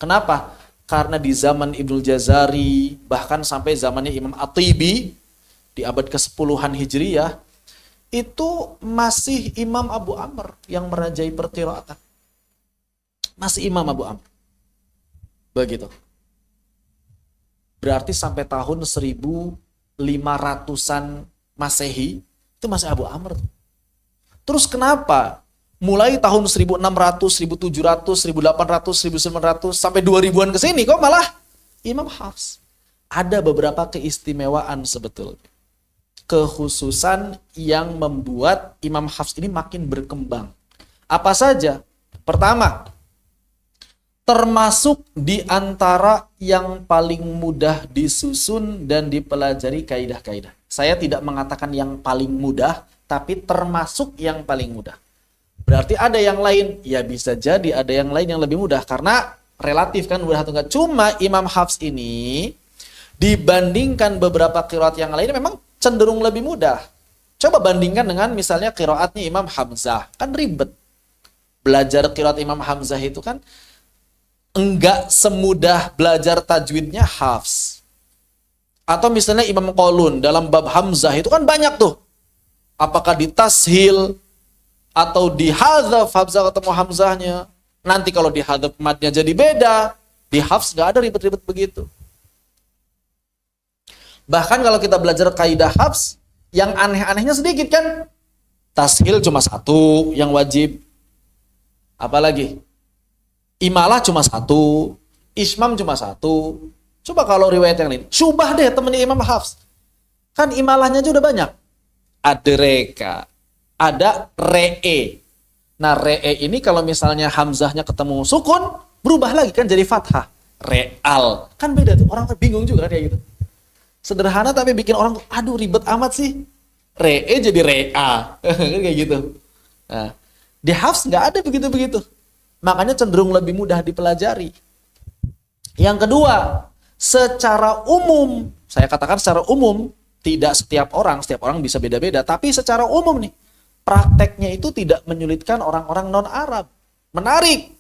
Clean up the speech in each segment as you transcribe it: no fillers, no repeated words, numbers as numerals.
Kenapa? Karena di zaman Ibnul Jazari, bahkan sampai zamannya Imam At-Tibi, di abad ke-10-an Hijriyah, itu masih Imam Abu Amr yang merajai perqiraatan. Masih Imam Abu Amr. Begitu. Berarti sampai tahun 1500-an Masehi, itu masih Abu Amr. Terus kenapa? Mulai tahun 1600, 1700, 1800, 1900, sampai 2000-an ke sini, kok malah Imam Hafs. Ada beberapa keistimewaan sebetulnya. Kekhususan yang membuat Imam Hafs ini makin berkembang. Apa saja? Pertama, termasuk di antara yang paling mudah disusun dan dipelajari kaidah-kaidah. Saya tidak mengatakan yang paling mudah, tapi termasuk yang paling mudah. Berarti ada yang lain, ya bisa jadi ada yang lain yang lebih mudah, karena relatif kan mudah atau enggak. Cuma Imam Hafs ini dibandingkan beberapa qiraat yang lain memang cenderung lebih mudah. Coba bandingkan dengan misalnya qiraatnya Imam Hamzah, kan ribet. Belajar qiraat Imam Hamzah itu kan enggak semudah belajar tajwidnya Hafs. Atau misalnya Imam Qalun dalam bab Hamzah itu kan banyak tuh. Apakah ditashil atau dihadzaf Hamzah ketemu Hamzahnya. Nanti kalau dihadzaf madnya jadi beda. Di Hafs nggak ada ribet-ribet begitu. Bahkan kalau kita belajar kaidah Hafs, yang aneh-anehnya sedikit kan. Tashil cuma satu yang wajib. Apalagi? Imalah cuma satu. Ismam cuma satu. Coba kalau riwayat yang lain. Syubah deh temennya Imam Hafs. Kan imalahnya aja udah banyak. Adreka. Ada re'e. Nah, re'e ini kalau misalnya Hamzahnya ketemu sukun, berubah lagi kan jadi fathah. Re'al. Kan beda tuh. Orang bingung juga kan kayak gitu. Sederhana tapi bikin orang, aduh ribet amat sih. Re'e jadi re'a. Kan kayak gitu. Nah, di Hafs nggak ada begitu-begitu. Makanya cenderung lebih mudah dipelajari. Yang kedua, secara umum, saya katakan secara umum, tidak setiap orang bisa beda-beda, tapi secara umum nih, prakteknya itu tidak menyulitkan orang-orang non-Arab. Menarik,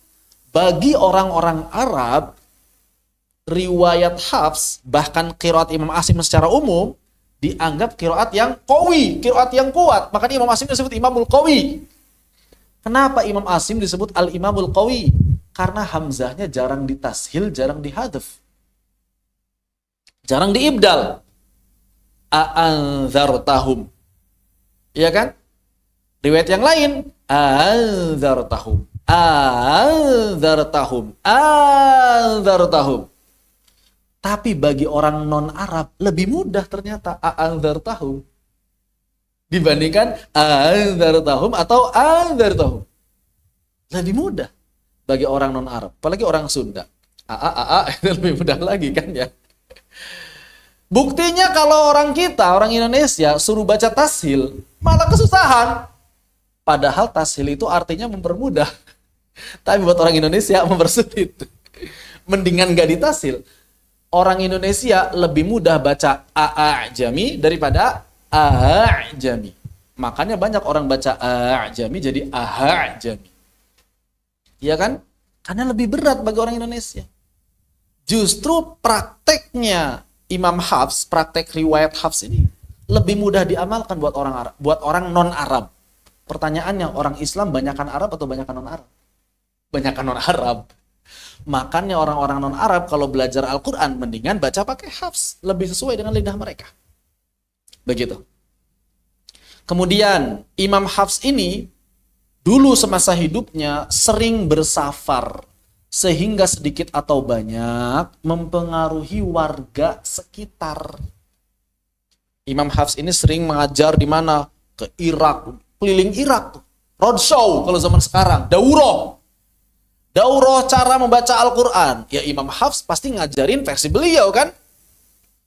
bagi orang-orang Arab, riwayat Hafs, bahkan qiraat Imam Asim secara umum, dianggap qiraat yang qawi, qiraat yang kuat. Makanya Imam Asim disebut Imamul Qawi. Kenapa Imam Asim disebut Al-Imamul Qawi? Karena Hamzahnya jarang ditashil, jarang dihadzaf. Jarang diibdal. A'anzartahum. Iya kan? Riwayat yang lain, anzartahum, anzartahum, anzartahum. Tapi bagi orang non-Arab lebih mudah ternyata anzartahum dibandingkan anzartahum atau anzartahum. Lebih mudah bagi orang non-Arab, apalagi orang Sunda. Itu lebih mudah lagi kan ya. Buktinya kalau orang kita, orang Indonesia suruh baca tashil, malah kesusahan. Padahal tashil itu artinya mempermudah. Tapi buat orang Indonesia mempersulit. Mendingan gak ditashil. Orang Indonesia lebih mudah baca a'ajami daripada a'ajami. Makanya banyak orang baca a'ajami jadi ahajami. Iya kan? Karena lebih berat bagi orang Indonesia. Justru prakteknya Imam Hafs, praktek riwayat Hafs ini lebih mudah diamalkan buat orang Arab, buat orang non-Arab. Pertanyaannya, orang Islam banyakan Arab atau banyakan non-Arab? Banyakan non-Arab. Makanya orang-orang non-Arab kalau belajar Al-Quran mendingan baca pakai Hafs, lebih sesuai dengan lidah mereka. Begitu. Kemudian Imam Hafs ini dulu semasa hidupnya sering bersafar, sehingga sedikit atau banyak mempengaruhi warga sekitar. Imam Hafs ini sering mengajar di mana? Ke Irak, keliling Irak tuh. Roadshow kalau zaman sekarang, daurah. Daurah cara membaca Al-Quran. Ya Imam Hafs pasti ngajarin versi beliau kan?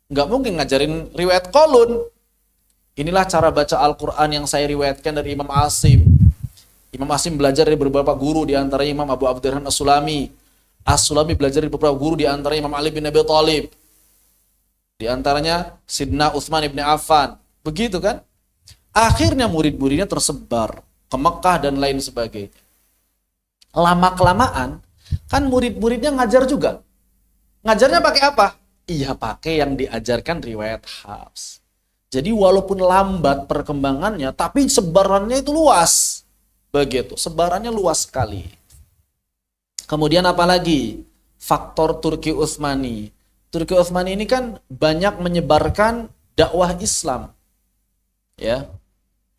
Nggak mungkin ngajarin riwayat Qalun. Inilah cara baca Al-Quran yang saya riwayatkan dari Imam Asim. Imam Asim belajar dari beberapa guru, di antaranya Imam Abu Abdurrahman As-Sulami. As-Sulami belajar dari beberapa guru, di antaranya Imam Ali bin Abi Thalib. Di antaranya Sidna Utsman ibn Affan. Begitu kan? Akhirnya murid-muridnya tersebar ke Mekah dan lain sebagainya. Lama-kelamaan, Kan murid-muridnya ngajar juga. Ngajarnya pakai apa? Iya, pakai yang diajarkan riwayat Hafs. Jadi walaupun lambat perkembangannya, tapi sebarannya itu luas. Begitu, sebarannya luas sekali. Kemudian apa lagi? Faktor Turki Utsmani. Turki Utsmani ini kan banyak menyebarkan dakwah Islam. Ya.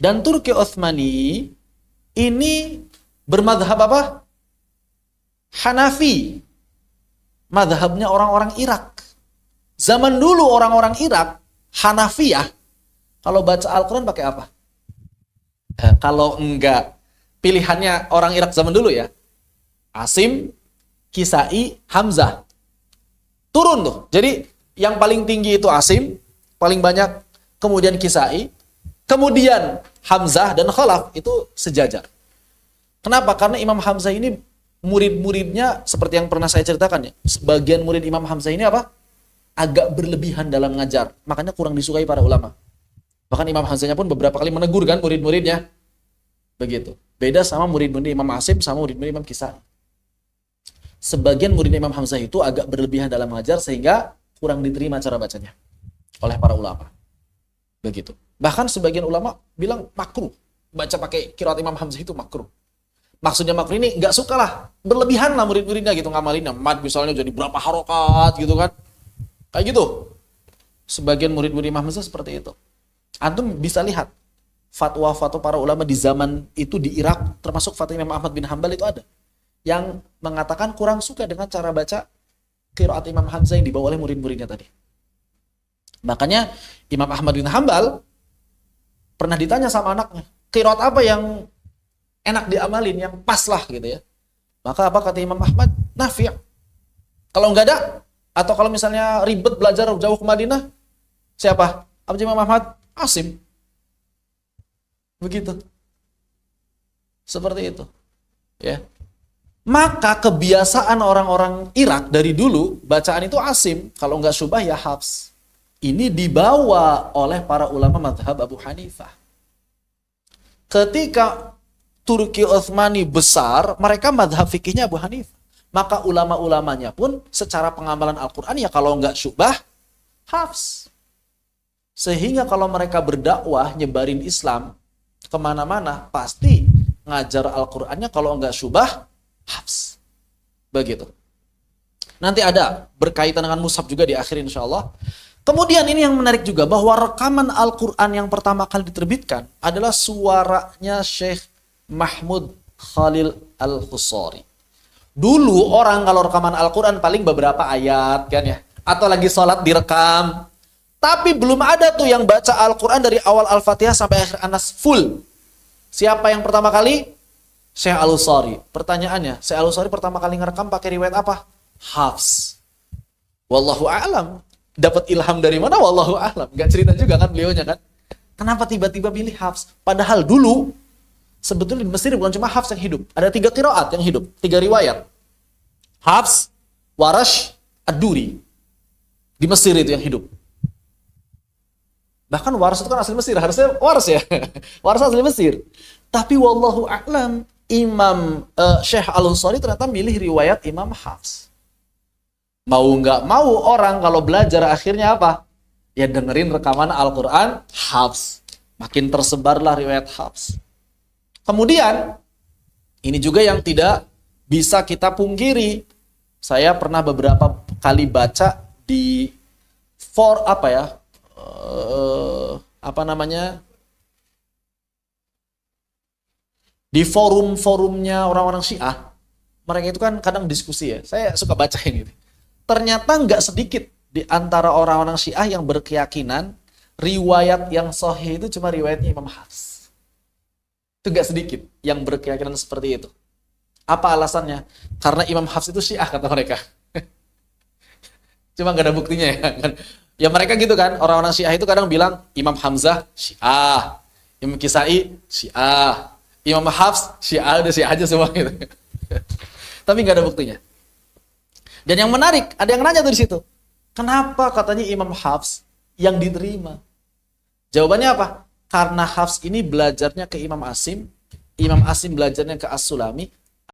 Dan Turki Utsmani ini bermadhab apa? Hanafi. Madhabnya orang-orang Irak. Zaman dulu orang-orang Irak, Hanafiyah, kalau baca Al-Quran pakai apa? Kalau enggak, pilihannya orang Irak zaman dulu ya, Asim, Kisai, Hamzah. Turun tuh. Jadi yang paling tinggi itu Asim, paling banyak, kemudian Kisai, kemudian Hamzah dan Khalaf, itu sejajar. Kenapa? Karena Imam Hamzah ini murid-muridnya, seperti yang pernah saya ceritakan ya, sebagian murid Imam Hamzah ini apa? Agak berlebihan dalam ngajar, makanya kurang disukai para ulama. Bahkan Imam Hamzahnya pun beberapa kali menegur kan murid-muridnya. Begitu. Beda sama murid-murid Imam Asim sama murid-murid Imam Kisai. Sebagian murid Imam Hamzah itu agak berlebihan dalam ngajar sehingga kurang diterima cara bacanya oleh para ulama. Begitu. Bahkan sebagian ulama bilang makruh. Baca pakai qiraat Imam Hamzah itu makruh. Maksudnya makruh ini nggak suka lah, berlebihan lah murid-muridnya gitu ngamalinnya. Mad misalnya jadi berapa harokat gitu kan. Kayak gitu. Sebagian murid-murid Imam Hamzah seperti itu. Antum bisa lihat fatwa-fatwa para ulama di zaman itu di Irak, termasuk fatwa Imam Ahmad bin Hanbal itu ada yang mengatakan kurang suka dengan cara baca qiraat Imam Hamzah yang dibawa oleh murid-muridnya tadi. Makanya Imam Ahmad bin Hanbal pernah ditanya sama anaknya, qiraat apa yang enak diamalin, yang pas lah gitu ya. Maka apa kata Imam Ahmad? Nafi'. Kalau enggak ada, atau kalau misalnya ribet belajar jauh ke Madinah, siapa? Apa Imam Ahmad? Asim. Begitu. Seperti itu. Ya. Maka kebiasaan orang-orang Irak dari dulu, bacaan itu Asim. Kalau enggak Syubah ya Hafs. Ini dibawa oleh para ulama mazhab Abu Hanifah. Ketika Turki Utsmani besar, mereka mazhab fikihnya Abu Hanifah. Maka ulama-ulamanya pun secara pengamalan Al-Quran ya kalau enggak Syubah, Hafs. Sehingga kalau mereka berdakwah, nyebarin Islam kemana-mana, pasti ngajar Al-Qurannya kalau enggak Syubah, Hafs. Begitu. Nanti ada berkaitan dengan mushaf juga di akhir insya Allah. Kemudian ini yang menarik juga, bahwa rekaman Al-Quran yang pertama kali diterbitkan adalah suaranya Syekh Mahmud Khalil Al-Khusari. Dulu orang kalau rekaman Al-Quran paling beberapa ayat kan ya, atau lagi sholat direkam. Tapi belum ada tuh yang baca Al-Quran dari awal Al-Fatihah sampai akhir An-Nas full. Siapa yang pertama kali? Syekh Al-Khusari. Pertanyaannya, Syekh Al-Khusari pertama kali ngerekam pakai riwayat apa? Hafs. Wallahu a'lam. Dapat ilham dari mana? Wallahu a'lam. Gak cerita juga kan beliaunya kan. Kenapa tiba-tiba pilih Hafs? Padahal dulu sebetulnya di Mesir bukan cuma Hafs yang hidup. Ada 3 qiraat yang hidup, 3 riwayat. Hafs, Warash, Ad-Duri. Di Mesir itu yang hidup. Bahkan Warash itu kan asli Mesir, harusnya Warash ya. Warash asli Mesir. Tapi wallahu a'lam, Imam Syekh Al-Khusari ternyata milih riwayat Imam Hafs. Mau nggak mau orang kalau belajar akhirnya apa? Ya dengerin rekaman Al-Quran Hafs. Makin tersebarlah riwayat Hafs. Kemudian, ini juga yang tidak bisa kita pungkiri. Saya pernah beberapa kali baca di di forum-forumnya orang-orang Syiah. Mereka itu kan kadang diskusi ya. Saya suka bacain gitu. Ternyata nggak sedikit di antara orang-orang Syiah yang berkeyakinan riwayat yang sahih itu cuma riwayatnya Imam Hafs. Itu gak sedikit yang berkeyakinan seperti itu. Apa alasannya? Karena Imam Hafs itu Syiah kata mereka. Cuma gak ada buktinya ya kan. Ya mereka gitu kan, orang-orang Syiah itu kadang bilang Imam Hamzah Syiah, Imam Kisai Syiah, Imam Hafs Syiah, udah Syiah aja semua gitu. Tapi gak ada buktinya. Dan yang menarik, ada yang nanya tuh di situ. Kenapa katanya Imam Hafs yang diterima? Jawabannya apa? Karena Hafs ini belajarnya ke Imam Asim belajarnya ke As-Sulami,